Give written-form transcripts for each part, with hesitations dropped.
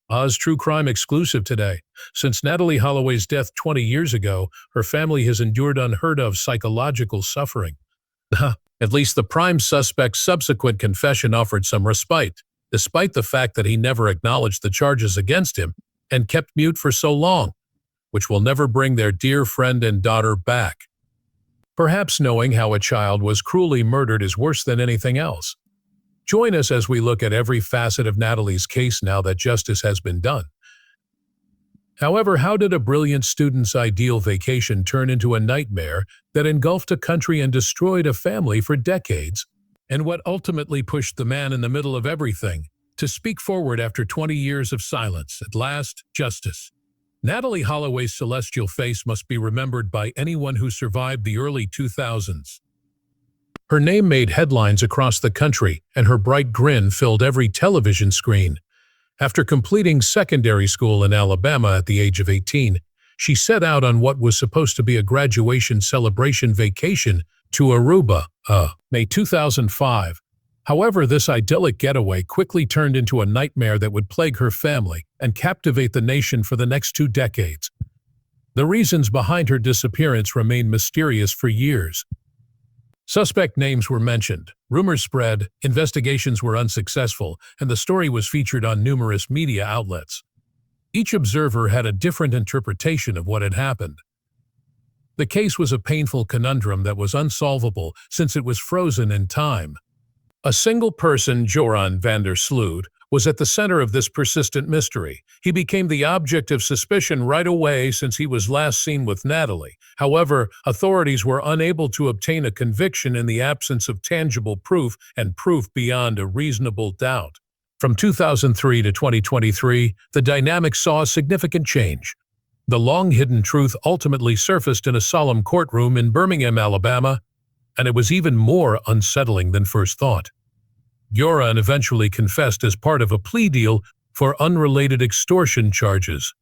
Oz True Crime exclusive today. Since Natalee Holloway's death 20 years ago, her family has endured unheard-of psychological suffering. At least the prime suspect's subsequent confession offered some respite, despite the fact that he never acknowledged the charges against him and kept mute for so long, which will never bring their dear friend and daughter back. Perhaps knowing how a child was cruelly murdered is worse than anything else. Join us as we look at every facet of Natalee's case now that justice has been done. However, how did a brilliant student's ideal vacation turn into a nightmare that engulfed a country and destroyed a family for decades? And what ultimately pushed the man in the middle of everything to speak forward after 20 years of silence? At last, justice. Natalee Holloway's celestial face must be remembered by anyone who survived the early 2000s. Her name made headlines across the country, and her bright grin filled every television screen. After completing secondary school in Alabama at the age of 18, she set out on what was supposed to be a graduation celebration vacation to Aruba, May 2005. However, this idyllic getaway quickly turned into a nightmare that would plague her family and captivate the nation for the next 2 decades. The reasons behind her disappearance remained mysterious for years. Suspect names were mentioned, rumors spread, investigations were unsuccessful, and the story was featured on numerous media outlets. Each observer had a different interpretation of what had happened. The case was a painful conundrum that was unsolvable since it was frozen in time. A single person, Joran van der Sloot, was at the center of this persistent mystery. He became the object of suspicion right away since he was last seen with Natalee. However, authorities were unable to obtain a conviction in the absence of tangible proof and proof beyond a reasonable doubt. From 2003 to 2023, the dynamic saw a significant change. The long-hidden truth ultimately surfaced in a solemn courtroom in Birmingham, Alabama, and it was even more unsettling than first thought. Joran eventually confessed as part of a plea deal for unrelated extortion charges.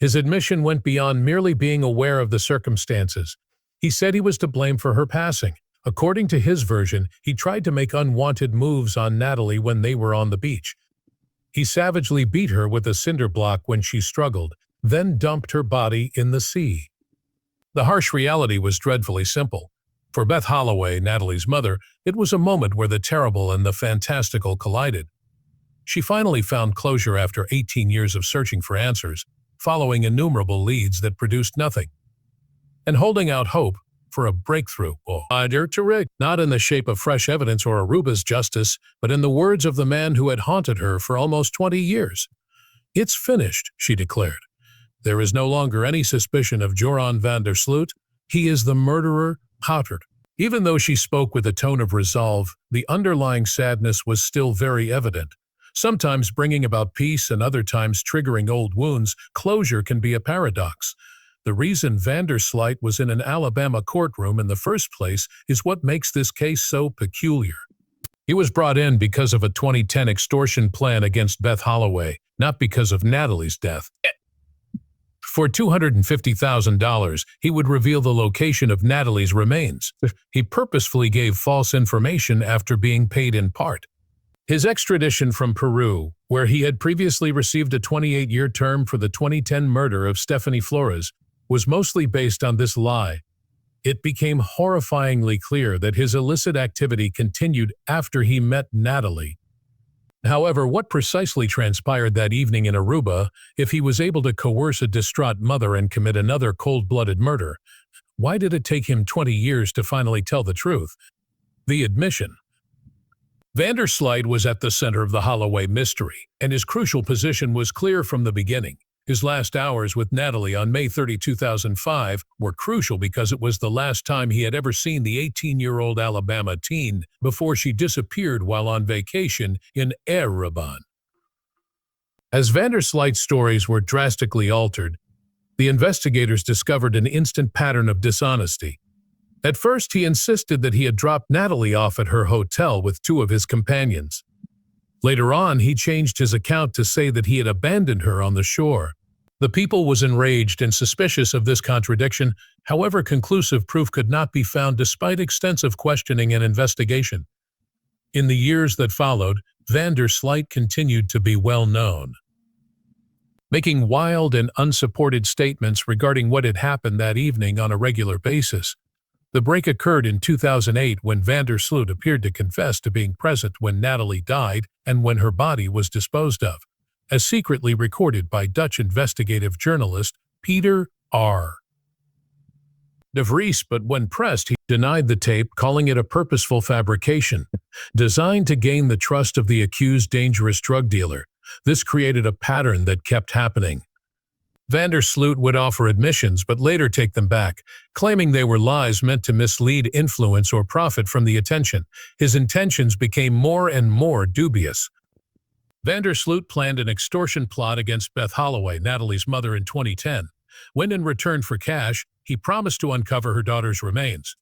His admission went beyond merely being aware of the circumstances. He said he was to blame for her passing. According to his version, he tried to make unwanted moves on Natalee when they were on the beach. He savagely beat her with a cinder block when she struggled, then dumped her body in the sea. The harsh reality was dreadfully simple. For Beth Holloway, Natalee's mother, it was a moment where the terrible and the fantastical collided. She finally found closure after 18 years of searching for answers, following innumerable leads that produced nothing, and holding out hope for a breakthrough. Not in the shape of fresh evidence or Aruba's justice, but in the words of the man who had haunted her for almost 20 years. "It's finished," she declared. "There is no longer any suspicion of Joran van der Sloot. He is the murderer." Even though she spoke with a tone of resolve, the underlying sadness was still very evident. Sometimes bringing about peace and other times triggering old wounds, closure can be a paradox. The reason van der Sloot was in an Alabama courtroom in the first place is what makes this case so peculiar. He was brought in because of a 2010 extortion plan against Beth Holloway, not because of Natalee's death. For $250,000, he would reveal the location of Natalee's remains. He purposefully gave false information after being paid in part. His extradition from Peru, where he had previously received a 28-year term for the 2010 murder of Stephanie Flores, was mostly based on this lie. It became horrifyingly clear that his illicit activity continued after he met Natalee. However, what precisely transpired that evening in Aruba, if he was able to coerce a distraught mother and commit another cold-blooded murder? Why did it take him 20 years to finally tell the truth? The admission. Van der Sloot was at the center of the Holloway mystery, and his crucial position was clear from the beginning. His last hours with Natalee on May 30, 2005 were crucial because it was the last time he had ever seen the 18-year-old Alabama teen before she disappeared while on vacation in Aruba. As van der Sloot's stories were drastically altered, the investigators discovered an instant pattern of dishonesty. At first, he insisted that he had dropped Natalee off at her hotel with 2 of his companions. Later on, he changed his account to say that he had abandoned her on the shore. The people was enraged and suspicious of this contradiction. However, conclusive proof could not be found despite extensive questioning and investigation. In the years that followed, Vandersloot continued to be well known, making wild and unsupported statements regarding what had happened that evening on a regular basis. The break occurred in 2008 when Vandersloot appeared to confess to being present when Natalee died and when her body was disposed of, as secretly recorded by Dutch investigative journalist Peter R. de Vries, but when pressed, he denied the tape, calling it a purposeful fabrication, designed to gain the trust of the accused dangerous drug dealer. This created a pattern that kept happening. Vandersloot would offer admissions but later take them back, claiming they were lies meant to mislead, influence, or profit from the attention. His intentions became more and more dubious. Vandersloot planned an extortion plot against Beth Holloway, Natalee's mother, in 2010, when in return for cash, he promised to uncover her daughter's remains.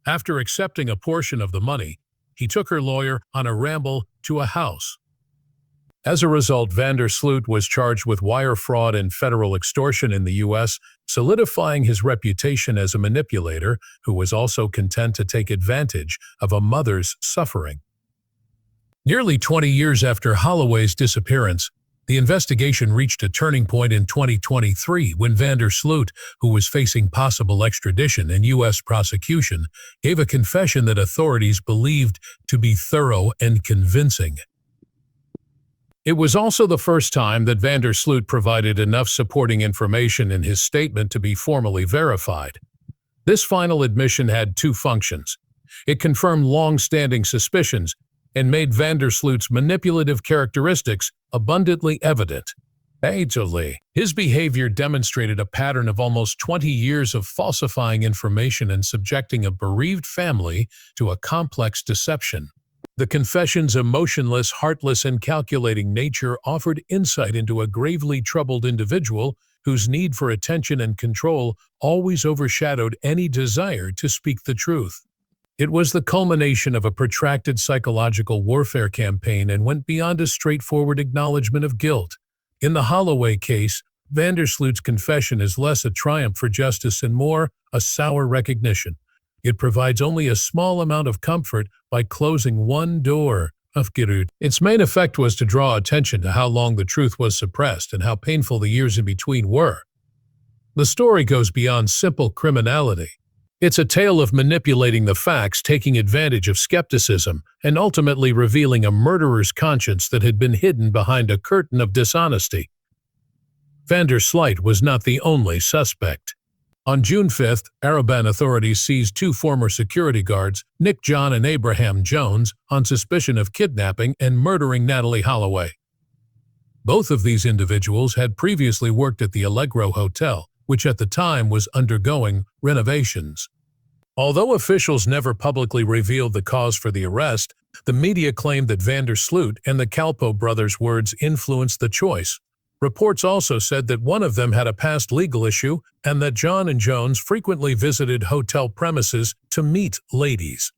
After accepting a portion of the money, he took her lawyer on a ramble to a house. As a result, Vandersloot was charged with wire fraud and federal extortion in the U.S., solidifying his reputation as a manipulator who was also content to take advantage of a mother's suffering. Nearly 20 years after Holloway's disappearance, the investigation reached a turning point in 2023 when Vandersloot, who was facing possible extradition and U.S. prosecution, gave a confession that authorities believed to be thorough and convincing. It was also the first time that Vandersloot provided enough supporting information in his statement to be formally verified. This final admission had two functions. It confirmed long-standing suspicions and made Vandersloot's manipulative characteristics abundantly evident. Actually, his behavior demonstrated a pattern of almost 20 years of falsifying information and subjecting a bereaved family to a complex deception. The confession's emotionless, heartless, and calculating nature offered insight into a gravely troubled individual whose need for attention and control always overshadowed any desire to speak the truth. It was the culmination of a protracted psychological warfare campaign and went beyond a straightforward acknowledgement of guilt. In the Holloway case, Vandersloot's confession is less a triumph for justice and more a sour recognition. It provides only a small amount of comfort by closing one door of Giroud. Its main effect was to draw attention to how long the truth was suppressed and how painful the years in between were. The story goes beyond simple criminality. It's a tale of manipulating the facts, taking advantage of skepticism, and ultimately revealing a murderer's conscience that had been hidden behind a curtain of dishonesty. Vandersloot was not the only suspect. On June 5th, Araban authorities seized two former security guards, Nick John and Abraham Jones, on suspicion of kidnapping and murdering Natalee Holloway. Both of these individuals had previously worked at the Allegro Hotel, which at the time was undergoing renovations. Although officials never publicly revealed the cause for the arrest, the media claimed that Vandersloot and the Calpo brothers' words influenced the choice. Reports also said that one of them had a past legal issue and that John and Jones frequently visited hotel premises to meet ladies.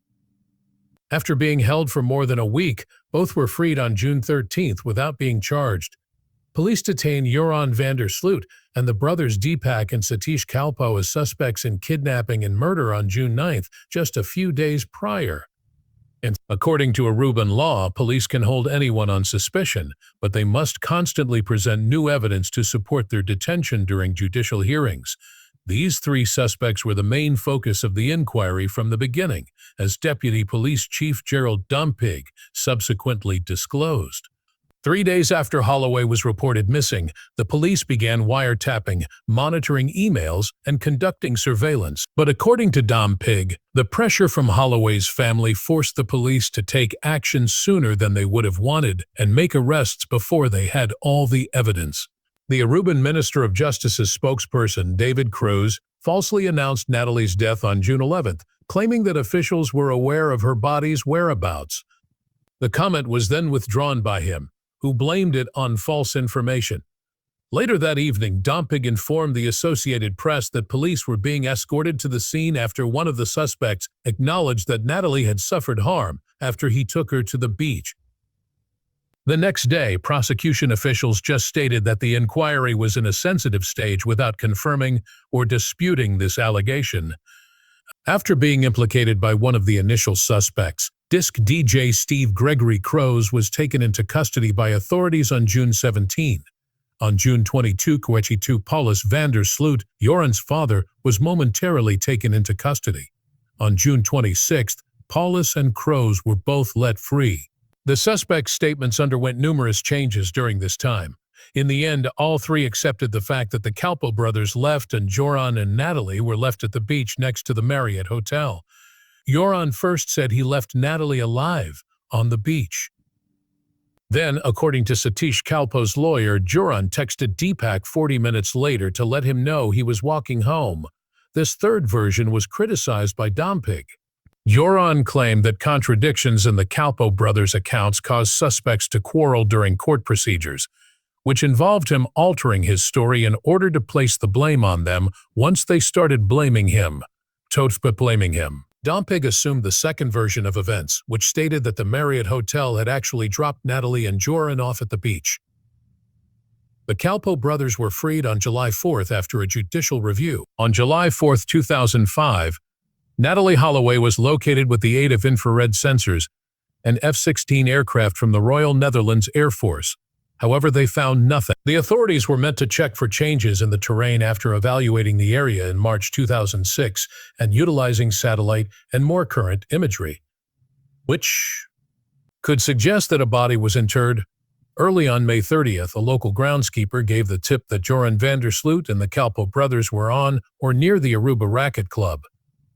After being held for more than a week, both were freed on June 13th without being charged. Police detained Joran Vandersloot and the brothers Deepak and Satish Calpo as suspects in kidnapping and murder on June 9th, just a few days prior. And according to Aruban law, police can hold anyone on suspicion, but they must constantly present new evidence to support their detention during judicial hearings. These three suspects were the main focus of the inquiry from the beginning, as Deputy Police Chief Gerald Dompig subsequently disclosed. 3 days after Holloway was reported missing, the police began wiretapping, monitoring emails, and conducting surveillance. But according to Dompig, the pressure from Holloway's family forced the police to take action sooner than they would have wanted and make arrests before they had all the evidence. The Aruban Minister of Justice's spokesperson, David Cruz, falsely announced Natalee's death on June 11th, claiming that officials were aware of her body's whereabouts. The comment was then withdrawn by him, who blamed it on false information. Later that evening, Dompig informed the Associated Press that police were being escorted to the scene after one of the suspects acknowledged that Natalee had suffered harm after he took her to the beach. The next day, prosecution officials just stated that the inquiry was in a sensitive stage without confirming or disputing this allegation. After being implicated by one of the initial suspects, Disc DJ Steve Gregory Crows was taken into custody by authorities on June 17. On June 22, Paulus van der Sloot, Joran's father, was momentarily taken into custody. On June 26, Paulus and Crows were both let free. The suspects' statements underwent numerous changes during this time. In the end, all three accepted the fact that the Calpo brothers left and Joran and Natalee were left at the beach next to the Marriott Hotel. Joran first said he left Natalee alive on the beach. Then, according to Satish Kalpo's lawyer, Joran texted Deepak 40 minutes later to let him know he was walking home. This third version was criticized by Dompig. Joran claimed that contradictions in the Calpo brothers' accounts caused suspects to quarrel during court procedures, which involved him altering his story in order to place the blame on them once they started blaming him. Dompig assumed the second version of events, which stated that the Marriott Hotel had actually dropped Natalee and Joran off at the beach. The Calpo brothers were freed on July 4 after a judicial review. On July 4, 2005, Natalee Holloway was located with the aid of infrared sensors, an F-16 aircraft from the Royal Netherlands Air Force. However, they found nothing. The authorities were meant to check for changes in the terrain after evaluating the area in March 2006 and utilizing satellite and more current imagery, which could suggest that a body was interred. Early on May 30th, a local groundskeeper gave the tip that Joran van der Sloot and the Calpo brothers were on or near the Aruba Racket Club.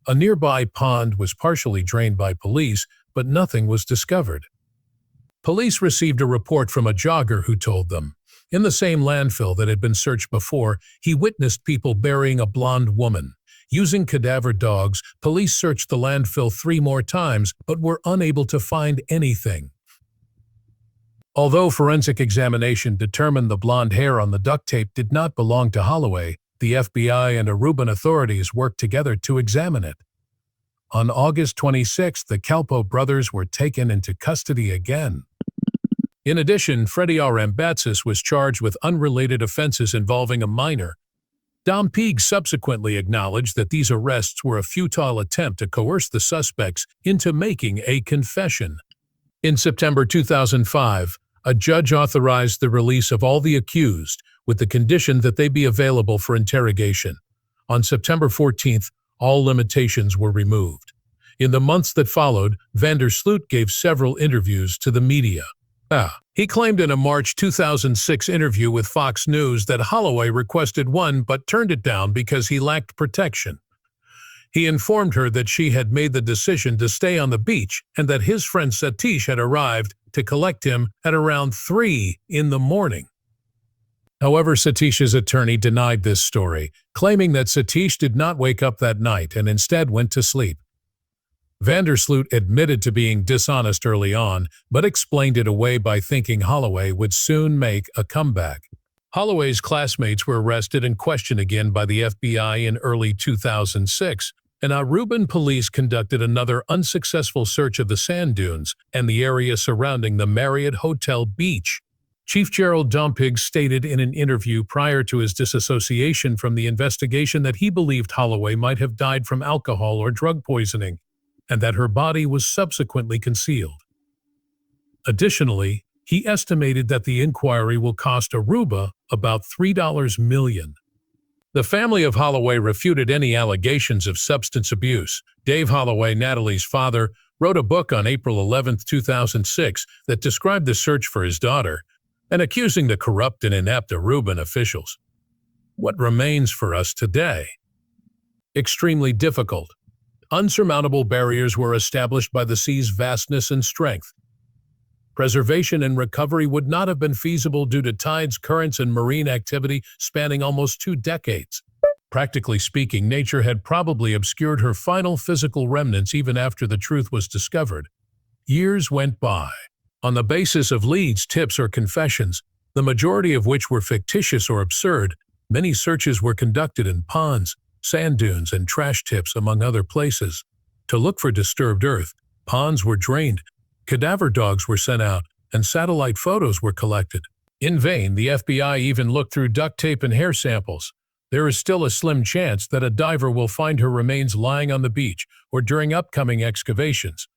A nearby pond was partially drained by police, but nothing was discovered. Police received a report from a jogger who told them, in the same landfill that had been searched before, he witnessed people burying a blonde woman. Using cadaver dogs, police searched the landfill 3 more times, but were unable to find anything. Although forensic examination determined the blonde hair on the duct tape did not belong to Holloway, the FBI and Aruban authorities worked together to examine it. On August 26, the Calpo brothers were taken into custody again. In addition, Freddie Arambatsis was charged with unrelated offenses involving a minor. Dompig subsequently acknowledged that these arrests were a futile attempt to coerce the suspects into making a confession. In September 2005, a judge authorized the release of all the accused with the condition that they be available for interrogation. On September 14th, all limitations were removed. In the months that followed, van der Sloot gave several interviews to the media. He claimed in a March 2006 interview with Fox News that Holloway requested one but turned it down because he lacked protection. He informed her that she had made the decision to stay on the beach and that his friend Satish had arrived to collect him at around 3 in the morning. However, Satish's attorney denied this story, claiming that Satish did not wake up that night and instead went to sleep. Van der Sloot admitted to being dishonest early on, but explained it away by thinking Holloway would soon make a comeback. Holloway's classmates were arrested and questioned again by the FBI in early 2006, and Aruban police conducted another unsuccessful search of the sand dunes and the area surrounding the Marriott Hotel beach. Chief Gerald Dompig stated in an interview prior to his disassociation from the investigation that he believed Holloway might have died from alcohol or drug poisoning, and that her body was subsequently concealed. Additionally, he estimated that the inquiry will cost Aruba about $3 million. The family of Holloway refuted any allegations of substance abuse. Dave Holloway, Natalee's father, wrote a book on April 11, 2006 that described the search for his daughter and accusing the corrupt and inept Aruban officials. What remains for us today? Extremely difficult. Unsurmountable barriers were established by the sea's vastness and strength. Preservation and recovery would not have been feasible due to tides, currents, and marine activity spanning almost 2 decades. Practically speaking, nature had probably obscured her final physical remnants even after the truth was discovered. Years went by. On the basis of leads, tips, or confessions, the majority of which were fictitious or absurd, many searches were conducted in ponds, sand dunes, and trash tips, among other places. To look for disturbed earth, ponds were drained, cadaver dogs were sent out, and satellite photos were collected. In vain, the FBI even looked through duct tape and hair samples. There is still a slim chance that a diver will find her remains lying on the beach or during upcoming excavations.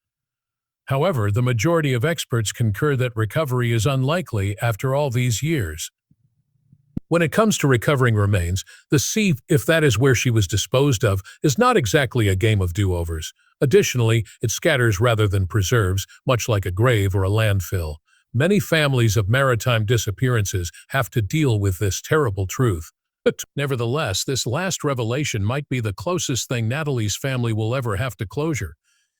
However, the majority of experts concur that recovery is unlikely after all these years. When it comes to recovering remains, the see if that is where she was disposed of is not exactly a game of do-overs. Additionally, it scatters rather than preserves, much like a grave or a landfill. Many families of maritime disappearances have to deal with this terrible truth. But nevertheless, this last revelation might be the closest thing Natalee's family will ever have to closure.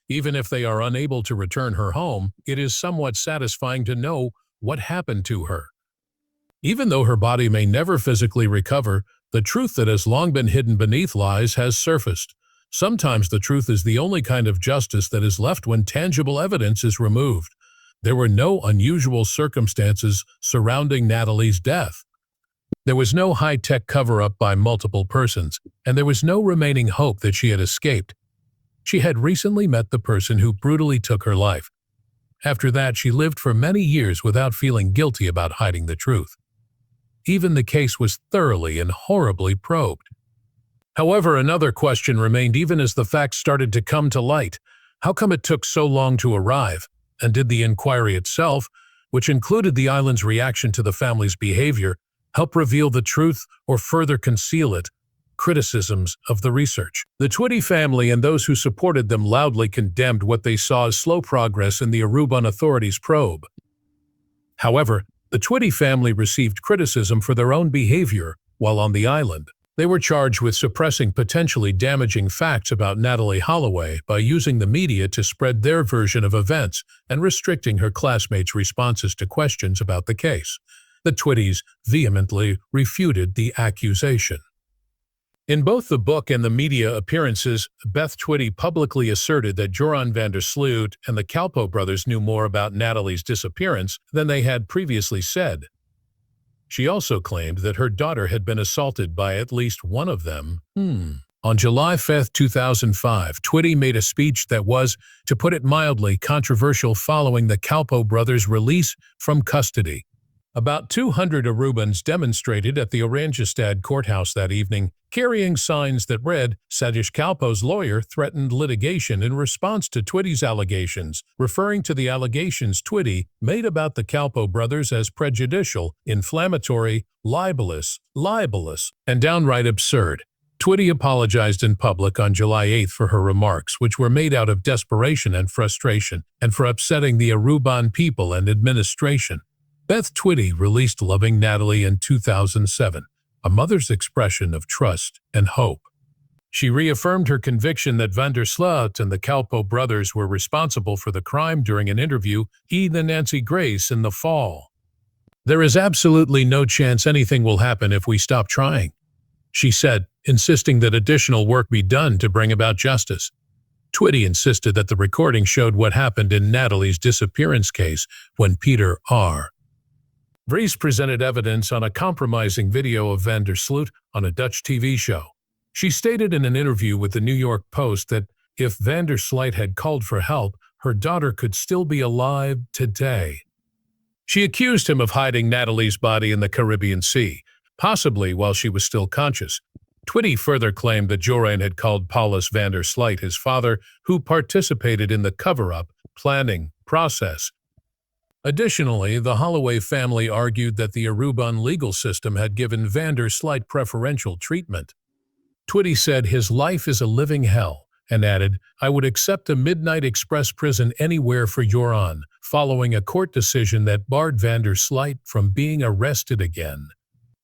Even if they are unable to return her home, it is somewhat satisfying to know what happened to her. Even though her body may never physically recover, the truth that has long been hidden beneath lies has surfaced. Sometimes the truth is the only kind of justice that is left when tangible evidence is removed. There were no unusual circumstances surrounding Natalee's death. There was no high-tech cover-up by multiple persons, and there was no remaining hope that she had escaped. She had recently met the person who brutally took her life. After that, she lived for many years without feeling guilty about hiding the truth. Even the case was thoroughly and horribly probed. However, another question remained even as the facts started to come to light. How come it took so long to arrive? And did the inquiry itself, which included the island's reaction to the family's behavior, help reveal the truth or further conceal it? Criticisms of the research. The Twitty family and those who supported them loudly condemned what they saw as slow progress in the Aruban authorities' probe. However, the Twitty family received criticism for their own behavior while on the island. They were charged with suppressing potentially damaging facts about Natalee Holloway by using the media to spread their version of events and restricting her classmates' responses to questions about the case. The Twitties vehemently refuted the accusation. In both the book and the media appearances, Beth Twitty publicly asserted that Joran van der Sloot and the Kalpoe brothers knew more about Natalee's disappearance than they had previously said. She also claimed that her daughter had been assaulted by at least one of them. On July 5, 2005, Twitty made a speech that was, to put it mildly, controversial following the Kalpoe brothers' release from custody. About 200 Arubans demonstrated at the Oranjestad courthouse that evening, carrying signs that read, Sadish Kalpoe's lawyer threatened litigation in response to Twitty's allegations, referring to the allegations Twitty made about the Kalpoe brothers as prejudicial, inflammatory, libelous, and downright absurd. Twitty apologized in public on July 8 for her remarks, which were made out of desperation and frustration, and for upsetting the Aruban people and administration. Beth Twitty released Loving Natalee in 2007, a mother's expression of trust and hope. She reaffirmed her conviction that van der Sloot and the Kalpoe brothers were responsible for the crime during an interview with Nancy Grace in the fall. There is absolutely no chance anything will happen if we stop trying, she said, insisting that additional work be done to bring about justice. Twitty insisted that the recording showed what happened in Natalee's disappearance case when Peter R. Vries presented evidence on a compromising video of van der Sloot on a Dutch TV show. She stated in an interview with the New York Post that if van der Sloot had called for help, her daughter could still be alive today. She accused him of hiding Natalee's body in the Caribbean Sea, possibly while she was still conscious. Twitty further claimed that Joran had called Paulus van der Sloot his father, who participated in the cover-up planning process. Additionally, the Holloway family argued that the Aruban legal system had given van der Sloot preferential treatment. Twitty said his life is a living hell, and added, I would accept a midnight express prison anywhere for Joran, following a court decision that barred van der Sloot from being arrested again.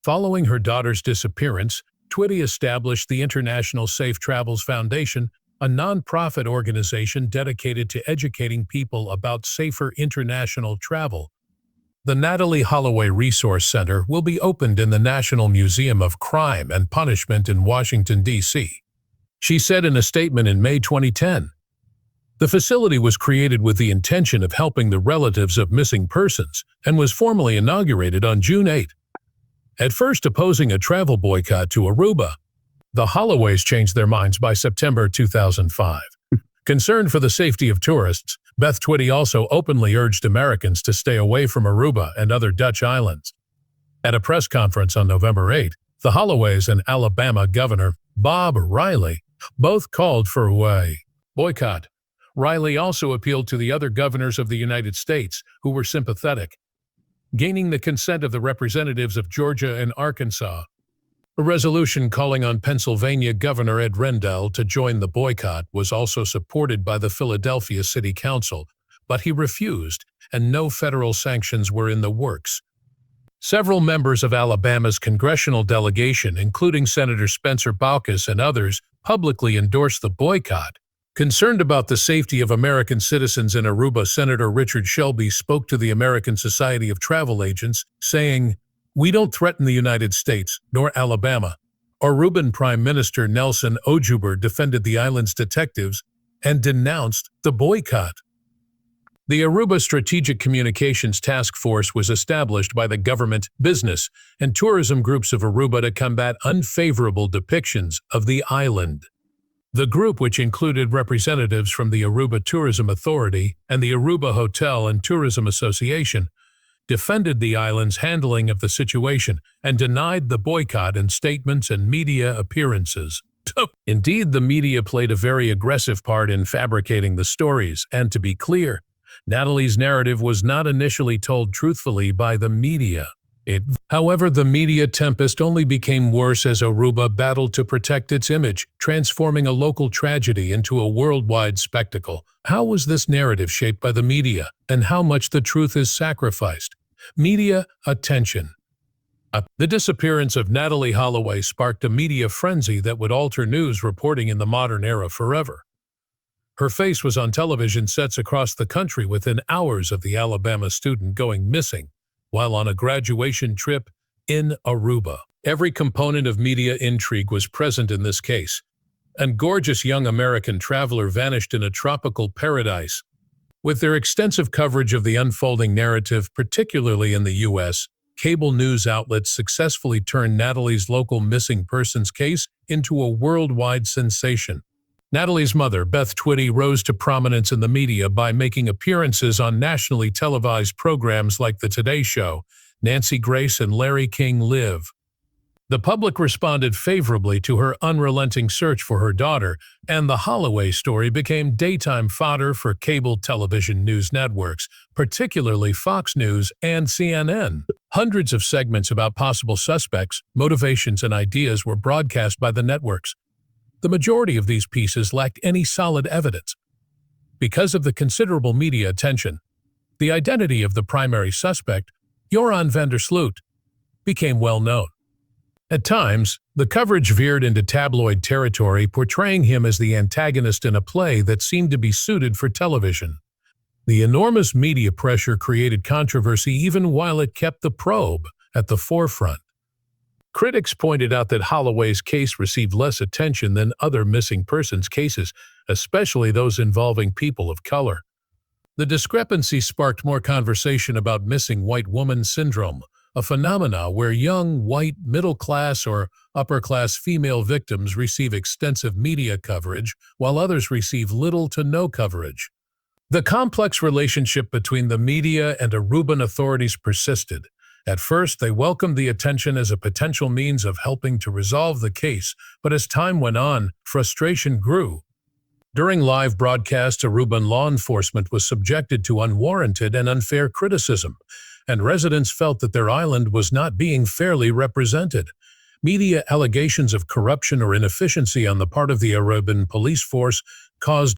Following her daughter's disappearance, Twitty established the International Safe Travels Foundation, a non-profit organization dedicated to educating people about safer international travel. The Natalee Holloway Resource Center will be opened in the National Museum of Crime and Punishment in Washington, D.C. She said in a statement in May 2010. The facility was created with the intention of helping the relatives of missing persons and was formally inaugurated on June 8. At first opposing a travel boycott to Aruba, the Holloways changed their minds by September 2005. Concerned for the safety of tourists, Beth Twitty also openly urged Americans to stay away from Aruba and other Dutch islands. At a press conference on November 8, the Holloways and Alabama Governor Bob Riley both called for a boycott. Riley also appealed to the other governors of the United States, who were sympathetic, gaining the consent of the representatives of Georgia and Arkansas. A resolution calling on Pennsylvania Governor Ed Rendell to join the boycott was also supported by the Philadelphia City Council, but he refused, and no federal sanctions were in the works. Several members of Alabama's congressional delegation, including Senator Spencer Baucus and others, publicly endorsed the boycott. Concerned about the safety of American citizens in Aruba, Senator Richard Shelby spoke to the American Society of Travel Agents, saying, "We don't threaten the United States, nor Alabama." Aruban Prime Minister Nelson Ojuber defended the island's detectives and denounced the boycott. The Aruba Strategic Communications Task Force was established by the government, business, and tourism groups of Aruba to combat unfavorable depictions of the island. The group, which included representatives from the Aruba Tourism Authority and the Aruba Hotel and Tourism Association, defended the island's handling of the situation and denied the boycott in statements and media appearances. Indeed, the media played a very aggressive part in fabricating the stories, and to be clear, Natalee's narrative was not initially told truthfully by the media. However, the media tempest only became worse as Aruba battled to protect its image, transforming a local tragedy into a worldwide spectacle. How was this narrative shaped by the media, and how much the truth is sacrificed? Media attention. The disappearance of Natalee Holloway sparked a media frenzy that would alter news reporting in the modern era forever. Her face was on television sets across the country within hours of the Alabama student going missing while on a graduation trip in Aruba. Every component of media intrigue was present in this case. A gorgeous young American traveler vanished in a tropical paradise. With their extensive coverage of the unfolding narrative, particularly in the U.S., cable news outlets successfully turned Natalee's local missing persons case into a worldwide sensation. Natalee's mother, Beth Twitty, rose to prominence in the media by making appearances on nationally televised programs like The Today Show, Nancy Grace, and Larry King Live. The public responded favorably to her unrelenting search for her daughter, and the Holloway story became daytime fodder for cable television news networks, particularly Fox News and CNN. Hundreds of segments about possible suspects, motivations, and ideas were broadcast by the networks. The majority of these pieces lacked any solid evidence. Because of the considerable media attention, the identity of the primary suspect, Joran van der Sloot, became well known. At times, the coverage veered into tabloid territory, portraying him as the antagonist in a play that seemed to be suited for television. The enormous media pressure created controversy even while it kept the probe at the forefront. Critics pointed out that Holloway's case received less attention than other missing persons cases, especially those involving people of color. The discrepancy sparked more conversation about missing white woman syndrome, a phenomena where young, white, middle-class or upper-class female victims receive extensive media coverage, while others receive little to no coverage. The complex relationship between the media and Aruban authorities persisted. At first, they welcomed the attention as a potential means of helping to resolve the case, but as time went on, frustration grew. During live broadcasts, Aruban law enforcement was subjected to unwarranted and unfair criticism, and residents felt that their island was not being fairly represented. Media allegations of corruption or inefficiency on the part of the Aruban police force caused